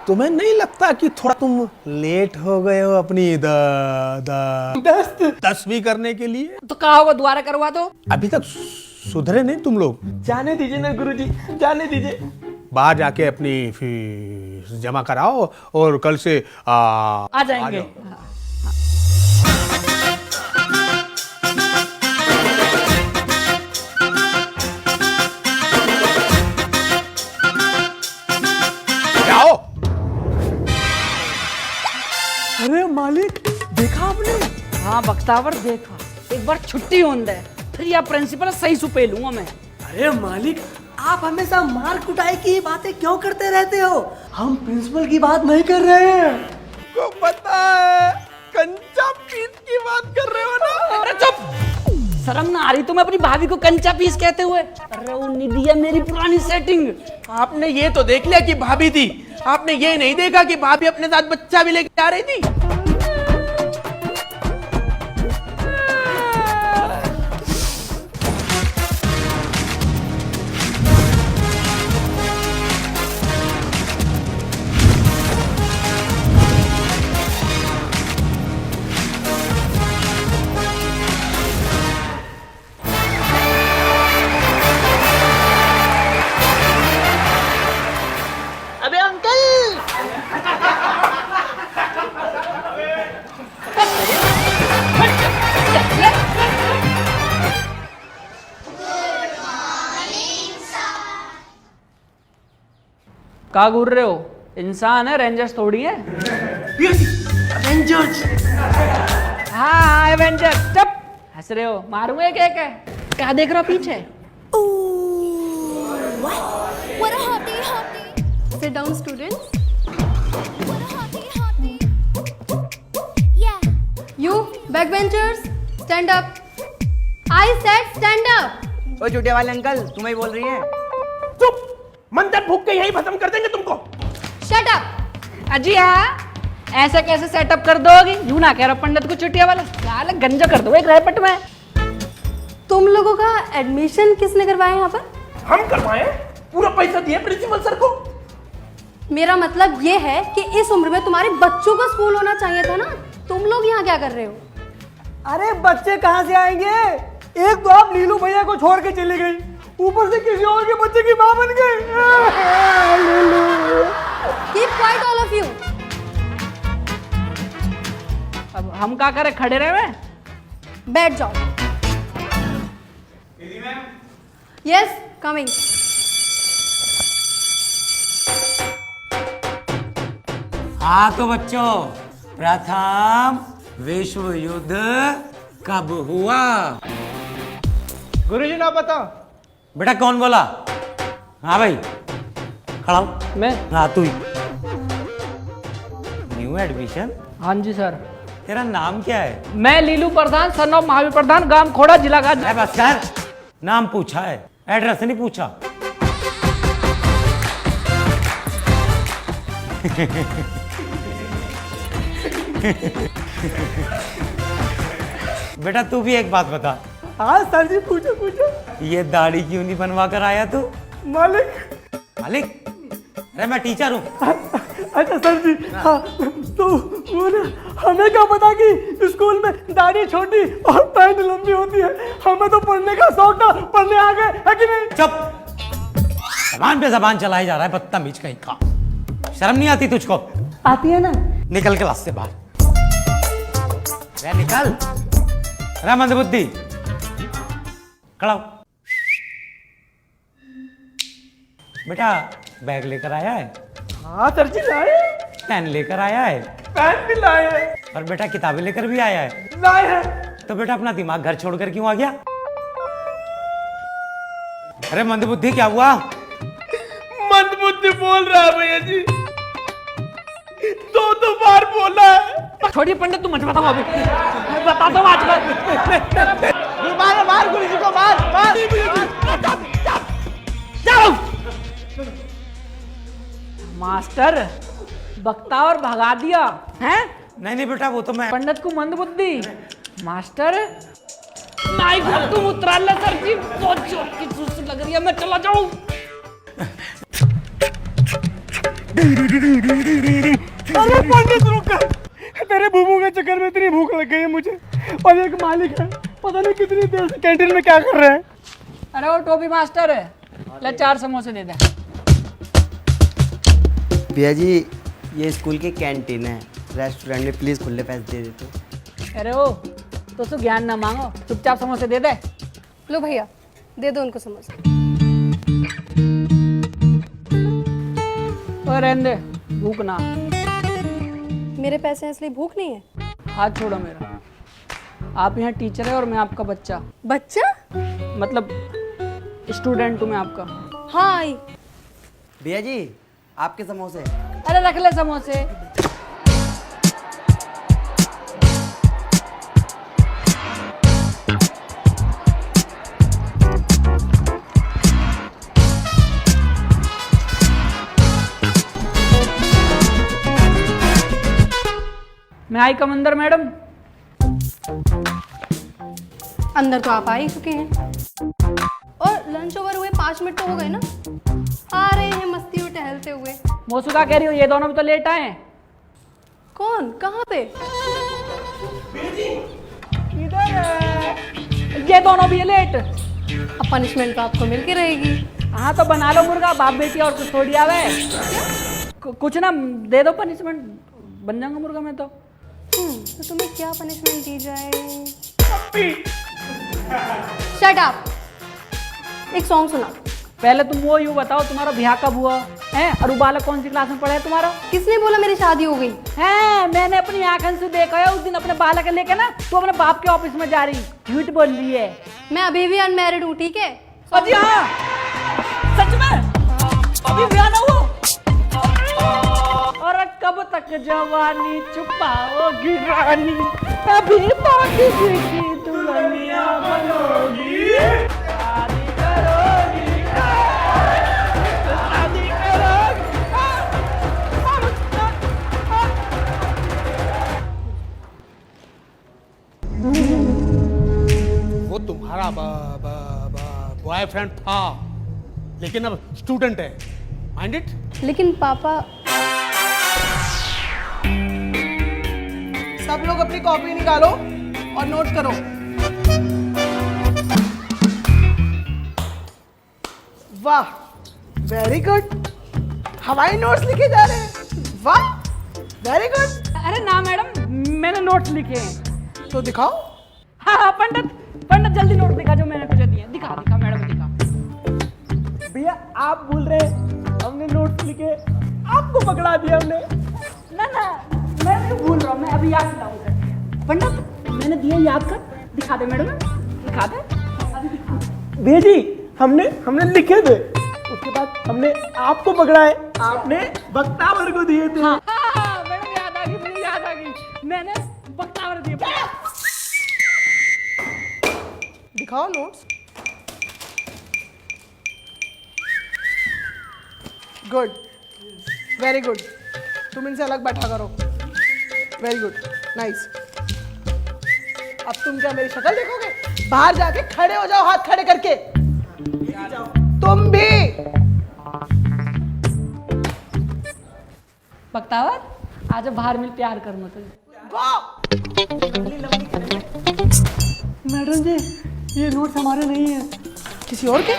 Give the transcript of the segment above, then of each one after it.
तुम्हें नहीं लगता कि थोड़ा तुम लेट हो गए हो अपनी दसवीं करने के लिए? तो कहा होगा दोबारा करवा दो। अभी तक सुधरे नहीं तुम लोग। जाने दीजिए ना गुरुजी, जाने दीजिए। बाहर जाके अपनी फीस जमा कराओ और कल से आ जाएंगे। जाओ। अरे मालिक, देखा आपने? हाँ बख्तावर देखा, एक बार छुट्टी होने दे, फिर यह प्रिंसिपल सही सुपे लूंगा मैं। अरे मालिक, आप हमेशा मार कुटाई की बातें क्यों करते रहते हो? हम प्रिंसिपल की बात नहीं कर रहे हैं। को पता है कंचा पीस की बात कर रहे हो ना? अरे चुप, शर्म ना आ रही तुम्हें अपनी भाभी को कंचा पीस कहते हुए? अरे वो निधि है मेरी पुरानी सेटिंग। आपने ये तो देख लिया कि भाभी थी, आपने ये नहीं देखा कि भाभी अपने साथ बच्चा भी लेके आ रही थी। अबे अंकल, कहाँ घूर रहे हो? इंसान है, रेंजर्स थोड़ी है। रेंजर्स। हाँ एवेंजर्स। चुप, हंस रहे हो? मारूंगा एक एक है। क्या देख रहे हो पीछे? What a hottie, hottie. Sit down, students. What a hottie, hottie. Yeah. You, backbenchers, stand up. I said stand up. ओ छोटे वाले अंकल, तुम्हें ही बोल रही हैं। चुप, मंदिर फूक के यही खत्म कर देंगे तुमको। Shut up. अजी हाँ, ऐसा कैसे सेटअप कर दोगी? यूं ना कह रहा पंडित को चुटिया वाला, साला गंजा कर दो एक रैपट में। तुम लोगों का एडमिशन किसने करवाया यहाँ पर? हम करवाए, पूरा पैसा दिए प्रिंसिपल सर को। मेरा मतलब ये है कि इस उम्र में तुम्हारे बच्चों का स्कूल होना चाहिए था ना। तुम लोग यहाँ क्या कर रहे हो? अरे बच्चे कहाँ से आएंगे? एक तो आप नीलू भैया को छोड़ के चली गई, ऊपर से किसी और के बच्चे की माँ बन गई। Keep quiet all of you. अब हम क्या करें, खड़े रहे? बैठ जाओ। Yes, coming. हाँ तो बच्चों, प्रथम विश्व युद्ध कब हुआ? गुरुजी ना पता। बेटा कौन बोला? हाँ भाई, खड़ा हो। मैं? हाँ तू ही। New admission? हाँ जी सर। तेरा नाम क्या है? मैं लीलू प्रधान, सन ऑफ महावीर प्रधान, गांव खोड़ा, जिला अरे गाजी। बस कर, नाम पूछा है, एड्रेस नहीं पूछा। बेटा तू भी एक बात बता। हाँ सर जी, पूछो पूछो। ये दाढ़ी क्यों नहीं बनवा कर आया तू? मालिक। मालिक, अरे मैं टीचर हूँ। अच्छा सर जी, हाँ तो वो ना, हमें क्या पता कि स्कूल में दाढ़ी छोटी और पैंट लंबी होती है। हमें तो पढ़ने का शौक था, पढ़ने आ गए, है कि नहीं? चुप, जबान पे जबान चलाई जा रहा है, बदतमीज कहीं का। शर्म नहीं आती तुझको? आती है ना। निकल क्लास से बाहर। रे निकल, रे मंदबुद्धि, खड़ा हो। बेटा बैग लेकर आया है? हाँ सर जी, लाए। पेन लेकर आया है? पेन भी लाए हैं। और बेटा किताबें लेकर भी आया है? लाए हैं। तो बेटा अपना दिमाग घर छोड़कर क्यों आ गया? अरे मंदबुद्धि क्या हुआ? मंदबुद्धि बोल रहा है भैया जी, दो बार बोला है। छोड़िए पंडित, तुम मुझे बताओ अभी, बता दो आज मार गुरुजी को, मार। चलो मास्टर, बख्तावर भगा दिया हैं? नहीं बेटा, वो तो मैं। पंडित को मंदबुद्धि। मास्टर नाइक तुम उतरा ले सर जी, बहुत जोर की सुस्त लग रही है, मैं चला जाऊं। अरे पंडित रुक, तेरे बूबू के चक्कर में इतनी भूख लग गई है मुझे, और एक मालिक है पता नहीं कितनी देर से कैंटीन में क्या कर रहे हैं। अरे वो टोपी मास्टर है, ले 4 समोसे दे दे। भैया जी ये स्कूल की कैंटीन है, रेस्टोरेंट में प्लीज खुले पैसे दे देते। अरे ओ तो ज्ञान ना मांगो, चुपचाप समोसे दे दे। लो भैया, दे दो उनको समोसा। और रहने दे, भूख ना। मेरे पैसे हैं इसलिए भूख नहीं है। हाथ छोड़ो मेरा। आप यहाँ टीचर है और मैं आपका बच्चा, बच्चा? मतलब स्टूडेंट हूँ मैं आपका। हाँ आई। भैया जी आपके समोसे। अरे रख ले समोसे। मैं आई कम अंदर मैडम। अंदर तो आप आ ही चुके हैं, और लंच ओवर हुए 5 मिनट तो हो गए ना। आ रहे हैं मस्ती में टहलते हुए। मोसुका कह रही हो ये दोनों भी तो लेट आए हैं। कौन, कहाँ पे? इधर है। ये दोनों भी है लेट। अब पनिशमेंट तो आपको मिल के रहेगी। हाँ तो बना लो मुर्गा, बाप बेटी और कुछ थोड़ी आवे। कुछ ना दे दो पनिशमेंट, बन जाऊंगा मुर्गा मैं तो। तो तुम्हें क्या पनिशमेंट दी जाए? Shut up. एक सॉन्ग सुना। पहले तुम वो यूँ बताओ तुम्हारा ब्याह कब हुआ है, और वो बालक कौन सी क्लास में पढ़ा है तुम्हारा? किसने बोला मेरी शादी हो गई? है, मैंने अपनी आंखों से देखा है। उस दिन अपने बालक लेके ना तो अपने बाप के ऑफिस में जा रही, झूठ बोल रही है। मैं अभी भी अनमैरिड हूँ, ठीक है? अजी हाँ, सच में अभी ब्याह ना हुआ? और कब तक जवानी छुपाओगी रानी, अभी बाकी की दुल्हनिया बनोगी, शादी करोगी, शादी करोगी। वो तुम्हारा बॉयफ्रेंड था, लेकिन अब स्टूडेंट है, माइंड इट। लेकिन पापा। सब लोग अपनी कॉपी निकालो और नोट करो। वाह, वेरी गुड। हवाई नोट्स लिखे जा रहे हैं। वाह, वेरी गुड। अरे ना मैडम, मैंने नोट्स लिखे हैं। तो दिखाओ। हाँ हाँ पंडित जल्दी नोट दिखा जो मैंने तुझे दिए। दिखा दिखा मैडम दिखा। भैया आप भूल रहे, हमने नोट्स लिखे, आपको पकड़ा दिया हमने। ना ना मैं नहीं भूल रहा हूँ, मैं अभी याद दिलाऊंगा। पंडित मैंने दिए, याद कर। दिखा दे मैडम, दिखा दे। अभी दिखा। भैया जी हमने लिखे थे, उसके बाद हमने आपको पकड़ा है, आपने बख्तावर को दिए थे। हाँ हाँ मैडम याद आ गई, मुझे याद आ गई। मैंने बख्तावर दिए। दिखाओ नोट्स। Good, very good. तुम इनसे अलग बैठा करो। Very good, nice. अब तुम क्या मेरी शक्ल देखोगे? बाहर जाके खड़े हो जाओ, हाथ खड़े करके। तुम भी। बख्तावर आज बाहर मिल, प्यार कर मुझे। मैडम जी ये नोट्स हमारे नहीं है, किसी और के?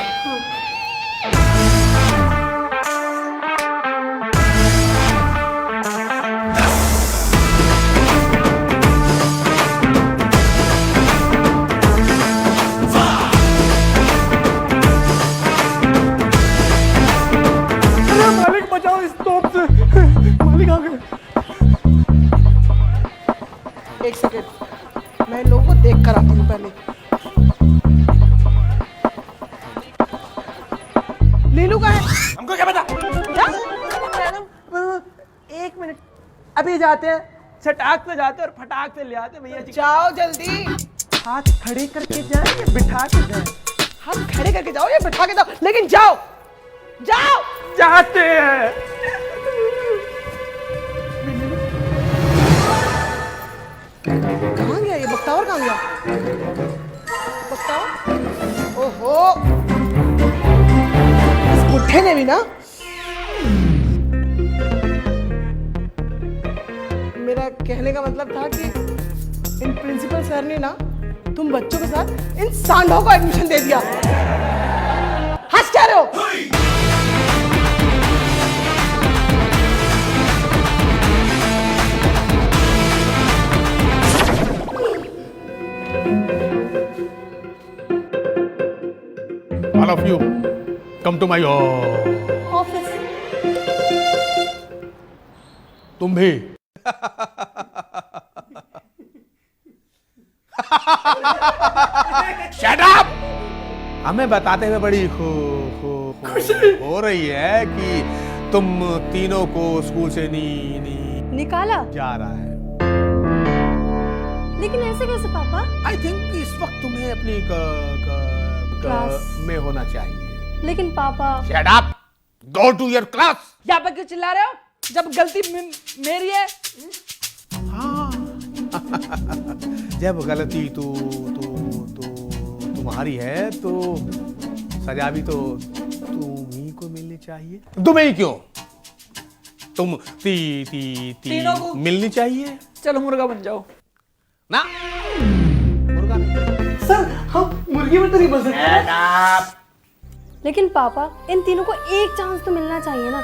मालिक बचाओ इस तोप से, मालिक आ गए। एक सेकेंड, मैं इन लोगों को देख कर आती हूँ पहले। लीलू का है? हमको क्या पता? मैडम एक मिनट, अभी जाते हैं, छटाक से जाते हैं और फटाक से ले आते हैं भैया जी। जाओ जल्दी। हाथ खड़े करके जाए या बिठा के जाए? हाथ खड़े करके जाओ या बिठा के जाओ, लेकिन जाओ जाओ। जाते हैं। कहाँ गया ये बख्तावर? कहाँ गया बख्तावर? ओहो, इस बुढ़े ने भी ना मेरा कहने का मतलब था कि इन प्रिंसिपल सर ने ना तुम बच्चों के साथ इन सांडों को एडमिशन दे दिया। हंस क्या रहे हो? All of you, come to my office. तुम भी। Shut up! हमें बताते हुए बड़ी खुशी हो रही है कि तुम तीनों को स्कूल से निकाला? जा रहा है। लेकिन ऐसे कैसे पापा? आई थिंक इस वक्त तुम्हें अपनी क्लास में होना चाहिए। लेकिन पापा। Shut up! Go to your class! यहाँ पे क्यों चिल्ला रहे हो जब गलती मेरी है? हाँ। जब गलती तुम्हारी है तो सजा भी तो तुम्ही को मिलनी चाहिए। तुम्हें ही क्यों? तुम तीनों को मिलनी चाहिए। चलो मुर्गा बन जाओ ना मुर्गा नहीं। सर हम मुर्गी में तो नहीं बन सकते। लेकिन पापा इन तीनों को एक चांस तो मिलना चाहिए ना।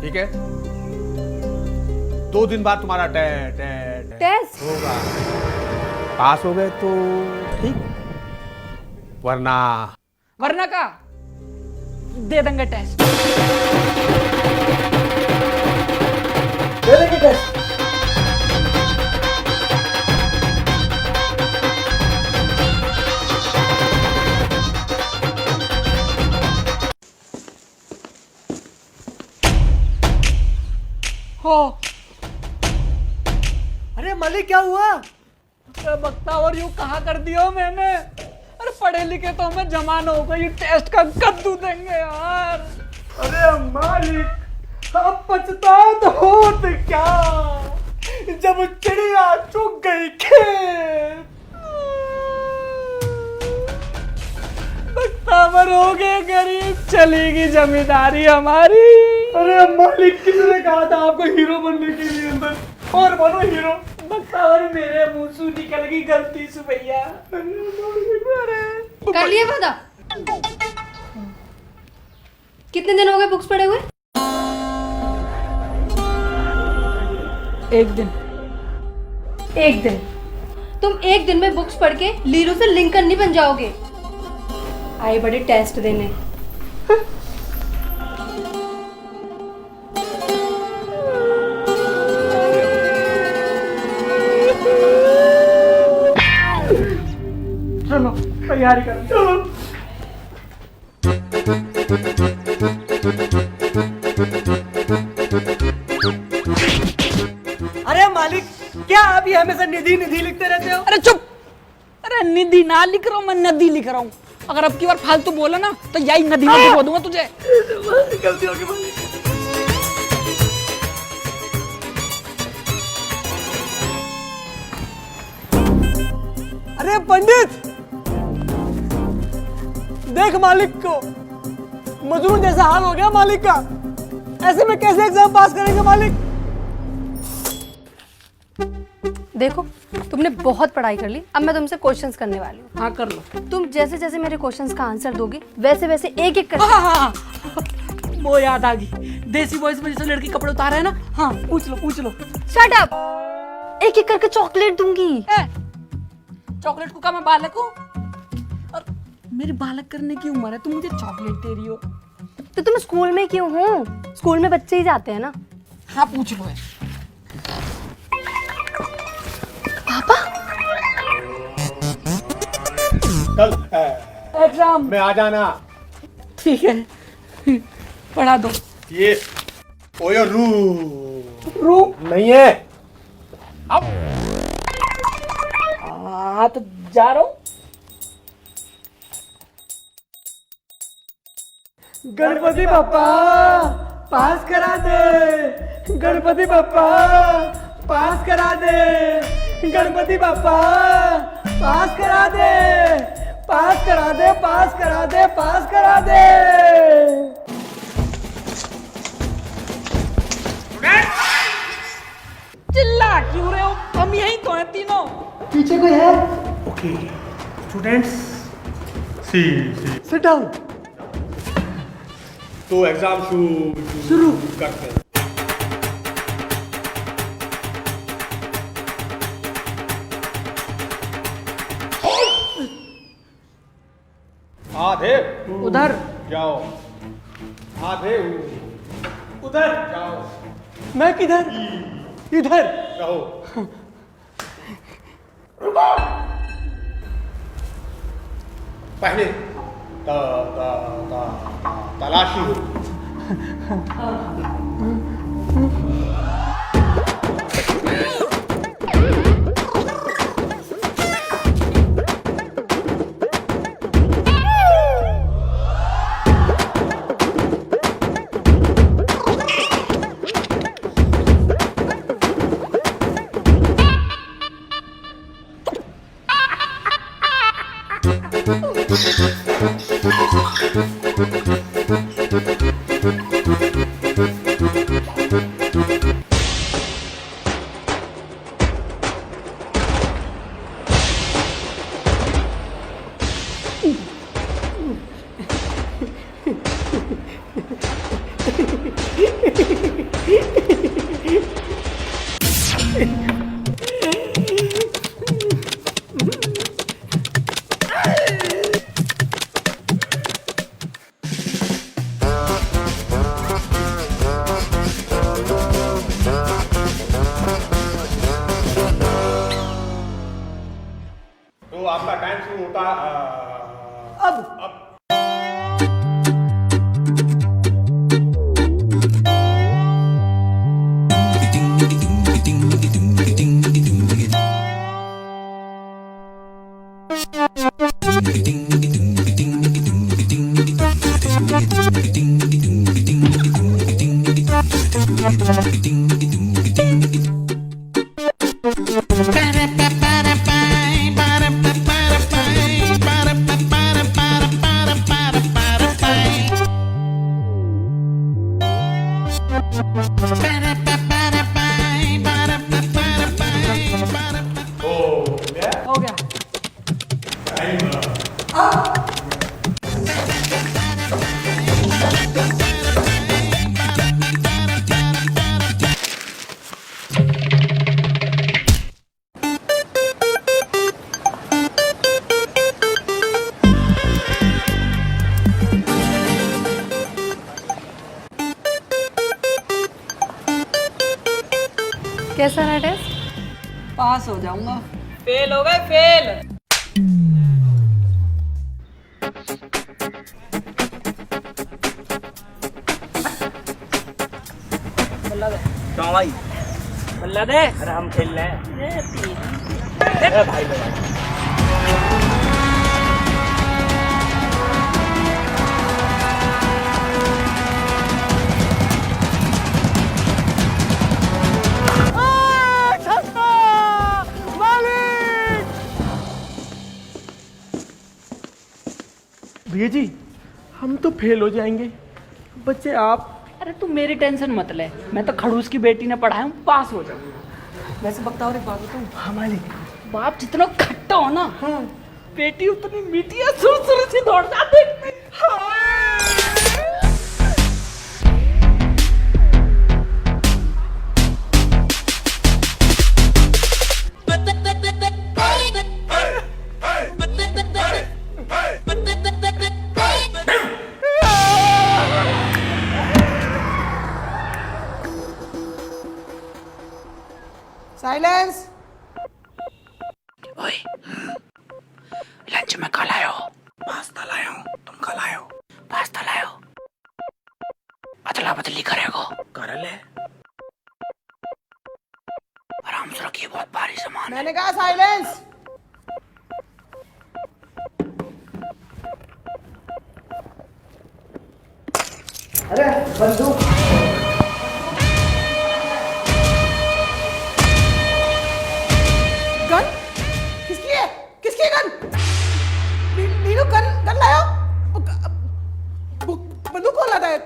ठीक है, 2 दिन बाद तुम्हारा टेस्ट होगा। पास हो गए तो ठीक, वरना का दे देंगे टेस्ट। दे देंगे टेस्ट। हो अरे मालिक क्या हुआ? बक्ता और यूं कहा कर दियो मैंने। अरे पढ़े लिखे तो हमें जमाना होगा, ये टेस्ट का कद्दू देंगे यार। अरे मालिक अब पछतात होत क्या जब चिड़िया चुग गई खेत। बख्तावर हो गए गरीब, चलेगी जमींदारी हमारी। अरे मालिक किसने कहा था आपको हीरो बनने के लिए? अंदर और बनो हीरो। बख्तावर मेरे मुंह से निकल गई गलती से भैया। कर लिए वादा? कितने दिन हो गए बुक्स पढ़े हुए? एक दिन। एक दिन? तुम एक दिन में बुक्स पढ़ के लीरू से लिंकन नहीं बन जाओगे। आए बड़े टेस्ट देने। चलो तैयारी करो। चलो अरे मालिक क्या आप ये हमेशा निधि निधि लिखते रहते हो? अरे चुप। अरे निधि ना लिख रहा हूँ, मैं नदी लिख रहा हूँ। अगर अब की बार फालतू बोला ना तो यही नदी में डुबो दूंगा तुझे। गलती हो गई मालिक। अरे पंडित देख मालिक को, मजनू जैसा हाल हो गया मालिक का। ऐसे में कैसे एग्जाम पास करेंगे मालिक? देखो तुमने बहुत पढ़ाई कर ली, अब मैं तुमसे क्वेश्चंस करने वाली हूँ। हाँ कर लो। तुम जैसे जैसे मेरे क्वेश्चंस का आंसर दोगे वैसे वैसे एक एक कर। हाँ, वो याद आ गई, देसी वॉइस में जैसे लड़की कपड़े उतारा है ना। हाँ पूछ लो। Shut up. एक एक करके चॉकलेट दूंगी। चॉकलेट को क्या मैं बालक हूँ? और मेरी बालक करने की उम्र है, तुम मुझे चॉकलेट दे रही हो। तो तुम स्कूल में क्यों हो? स्कूल में बच्चे ही जाते हैं ना। हाँ पूछ लो। पापा कल एग्जाम में आ जाना। ठीक है, पढ़ा दो। ये ओयो रू नहीं है। अब हाँ तो जा रहा हूँ। गणपति बप्पा पास करा दे। गणपति बप्पा पास करा दे। गणपति बप्पा पास करा दे। पास करा दे। पास करा दे। पास करा दे। Students sit down. तो एग्जाम शुरू करते हैं। आधे उधर जाओ, आधे उधर जाओ, मैं किधर? इधर जाओ। पहले तलाशी हो। तो आपका टाइम शुरू होता अब हो गया। कैसा रहा टेस्ट? पास हो जाऊंगा। फेल हो गए, फेल। क्यों भाई? बल्ला दे। अरे हम खेल रहे हैं। भाई भैया जी हम तो फेल हो जाएंगे, बच्चे आप। अरे तू मेरी टेंशन मत ले, मैं तो खड़ूस की बेटी ने पढ़ाया हूँ, पास हो जाऊंगा। वैसे बकता और एक बात बताऊँ, हमारे बाप जितना खट्टा हो ना, हाँ, बेटी उतनी मीठी है, सुर से दौड़ जाती। साइलेंस। ओए, लंच में खा लायो। पास्ता लायो। तुम खा लायो। पास्ता लायो। अदला बदली करेगो। कर ले। आराम से रखिए, बहुत भारी सामान। मैंने कहा साइलेंस। अरे बंदूक। गन किसकी है? किसकी है गन? नीलू गन लाया? बंदूक कौन लाता है?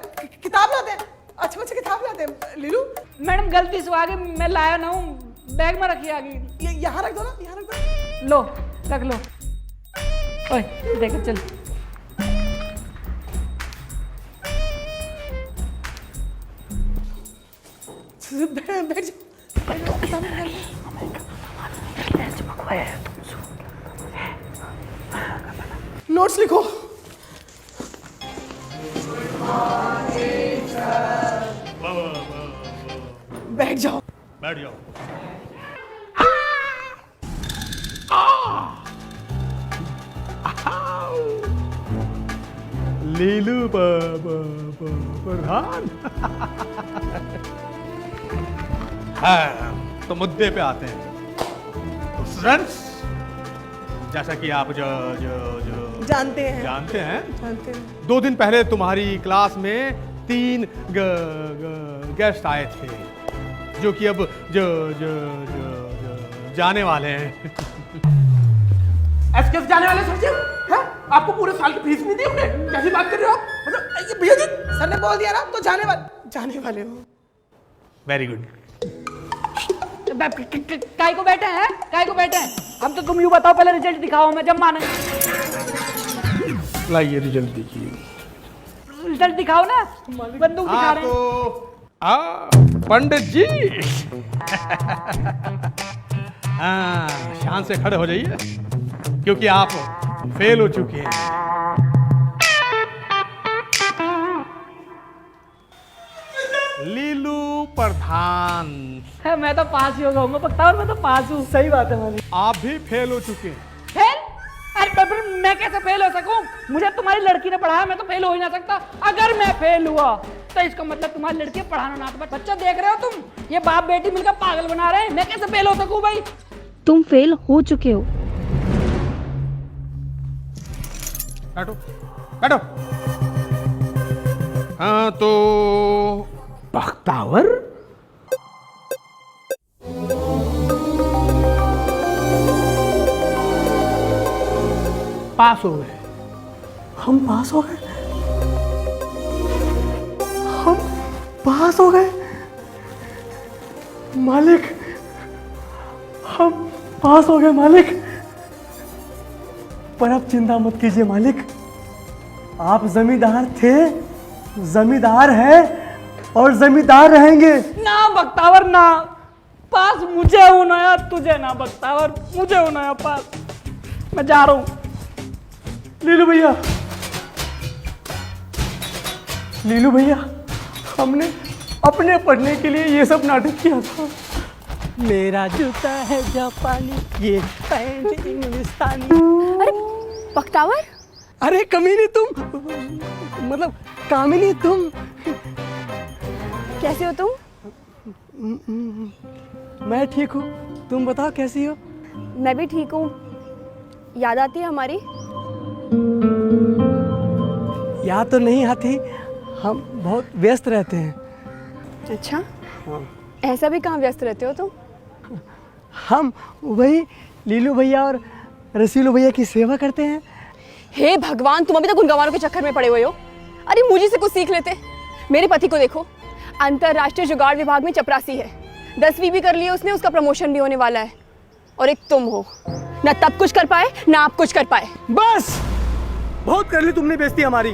किताब लाते हैं? अच्छे बच्चे किताब लाते हैं। लीलू मैडम गलती से आ गई, मैं लाया ना हूँ, बैग में रखी आ गई। यहाँ रख दो ना, यहाँ रख दो। लो रख लो। ओए देखो चल। बैठ जा। नोट्स लिखो। बैठ जाओ। बैठ जाओ। लीलू प्रधान। हाँ, तो मुद्दे पे आते हैं। तो स्टूडेंट्स, जैसा कि आप जो जो जो जानते हैं। जानते हैं, 2 दिन पहले तुम्हारी क्लास में 3 गेस्ट आए थे, जो कि अब जो जो जो जो जाने वाले हैं। ऐसे कैसे जाने वाले सर जी? हैं? आपको पूरे साल की फीस नहीं दी हमने? कैसी बात कर रहे हो आप? मतलब ये भैया जी, सर ने बोल दिया ना, तो जाने वाले हो। Very good. काय को बैठे हैं? काय को बैठे हैं? हम तो तुम यूं बताओ, पहले रिजल्ट दिखाओ, मैं जब माने। लाइए रिजल्ट देखिए। रिजल्ट दिखाओ ना, बंदूक दिखा हाँ रहे हैं। तो पंडित जी, हाँ, शान से खड़े हो जाइए, क्योंकि आप फेल हो चुके हैं। लीलू प्रधान, है, मैं तो पास ही हो जाऊंगा बख्तावर, मैं तो पास हूँ। सही बात है मालिक। आप भी फेल हो चुके हैं। फेल? अरे फिर मैं कैसे फेल हो सकूं? मुझे तुम्हारी लड़की ने पढ़ाया, मैं तो फेल हो ही ना सकता। अगर मैं फेल हुआ तो इसका मतलब तुम्हारी लड़की पढ़ाना ना आता। बच्चा देख रहे हो तुम, ये बाप बेटी मिलकर पागल बना रहे हैं। मैं कैसे फेल हो सकूं भाई? तुम फेल हो चुके हो। बैठो बैठो। हाँ तो बख्तावर, पास हो गए। हम पास हो गए। हम पास हो गए मालिक। हम पास हो गए मालिक। पर अब चिंता मत कीजिए मालिक। आप जमींदार थे, जमींदार हैं और जमींदार रहेंगे। ना बख्तावर ना, पास मुझे होना है, तुझे ना बख्तावर, मुझे होना है पास। मैं जा रहा हूँ। लीलू भैया, लीलू भैया, हमने अपने पढ़ने के लिए ये सब नाटक किया था। मेरा जूता है जापानी, ये पैंट इंग्लिस्तानी। अरे बख्तावर, अरे कमीनी तुम, मतलब कामिनी तुम। कैसे हो तुम? मैं ठीक हूँ, तुम बताओ कैसी हो? मैं भी ठीक हूँ। याद आती है हमारी? याद तो नहीं आती, हम बहुत व्यस्त रहते हैं। अच्छा, ऐसा भी कहाँ व्यस्त रहते हो तुम? हम वही लीलू भैया और रसीलू भैया की सेवा करते हैं। हे भगवान, तुम अभी तक उन गंवारों के चक्कर में पड़े हुए हो। अरे मुझे से कुछ सीख लेते। मेरे पति को देखो, अंतरराष्ट्रीय जुगाड़ विभाग में चपरासी है, 10वीं भी कर ली है उसने, उसका प्रमोशन भी होने वाला है। और एक तुम हो, ना तब कुछ कर पाए ना आप कुछ कर पाए। बस बहुत कर ली तुमने बेइज्जती हमारी।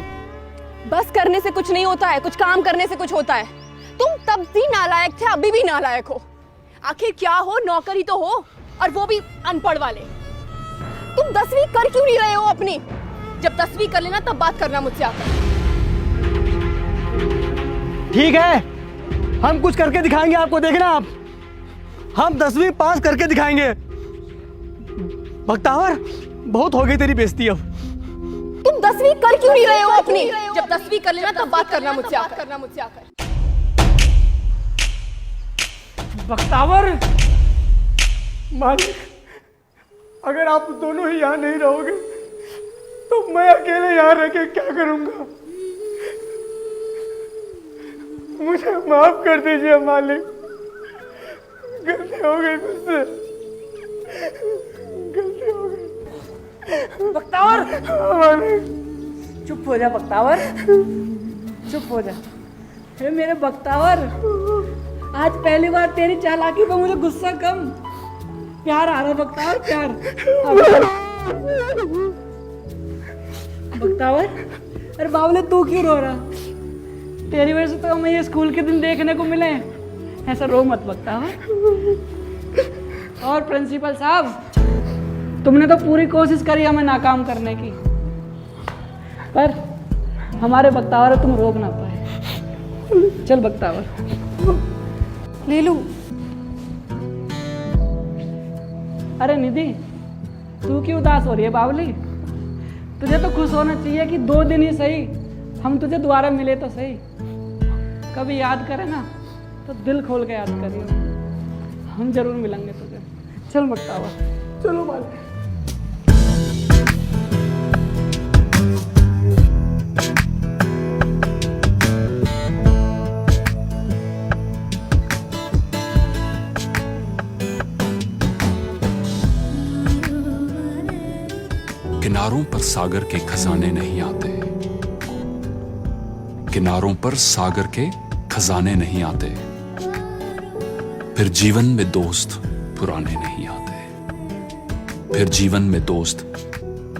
बस करने से कुछ नहीं होता है, कुछ काम करने से कुछ होता है। तुम तब भी नालायक थे, अभी भी नालायक हो। आखिर क्या हो, नौकरी तो हो, और वो भी अनपढ़ वाले। तुम 10वीं कर क्यों नहीं रहे हो अपनी? जब 10वीं कर लेना तब बात करना मुझसे आकर। ठीक है, हम कुछ करके दिखाएंगे आपको, देखना आप। हम 10वीं पास करके दिखाएंगे। बख्तावर, बहुत हो गई तेरी बेइज्जती अब। तुम 10वीं कर क्यों नहीं रहे हो अपनी? जब 10वीं कर लेना तब बात करना मुझसे आकर। बख्तावर, मालिक, अगर आप दोनों ही यहाँ नहीं रहोगे तो मैं अकेले यहाँ रह के क्या करूँगा? मुझे माफ कर दीजिए मालिक, गलती हो गई मुझसे, गलती हो गई। बख्तावर, मालिक, चुप हो जा बख्तावर, चुप हो जा। हे मेरे बख्तावर, आज पहली बार तेरी चालाकी पे मुझे गुस्सा कम, प्यार आ रहा बख्तावर, प्यार। बख्तावर, अरे बावले तू क्यों रो रहा? तेरी वजह से तो हमें ये स्कूल के दिन देखने को मिले। ऐसा रो मत बख्तावर। और प्रिंसिपल साहब, तुमने तो पूरी कोशिश करी हमें नाकाम करने की, पर हमारे बख्तावर तुम रोक ना पाए। चल बख्तावर, ले लूं। अरे निधि, तू क्यों उदास हो रही है बावली? तुझे तो खुश होना चाहिए कि 2 दिन ही सही हम तुझे दोबारा मिले तो सही। कभी याद करे ना तो दिल खोल के याद करियो, हम जरूर मिलेंगे तुझे। चल बख्तावर। चलो बाल। किनारों पर सागर के खजाने नहीं आते, किनारों पर सागर के खजाने नहीं आते, फिर जीवन में दोस्त पुराने नहीं आते, फिर जीवन में दोस्त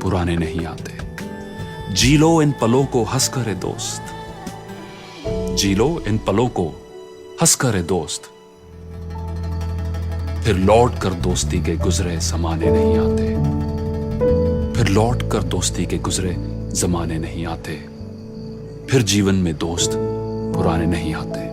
पुराने नहीं आते। जी लो इन पलों को हंस कर दोस्त, जी लो इन पलों को हंस कर दोस्त, फिर लौट कर दोस्ती के गुजरे जमाने नहीं आते, फिर लौट कर दोस्ती के गुजरे जमाने नहीं आते, फिर जीवन में दोस्त पुराने नहीं आते।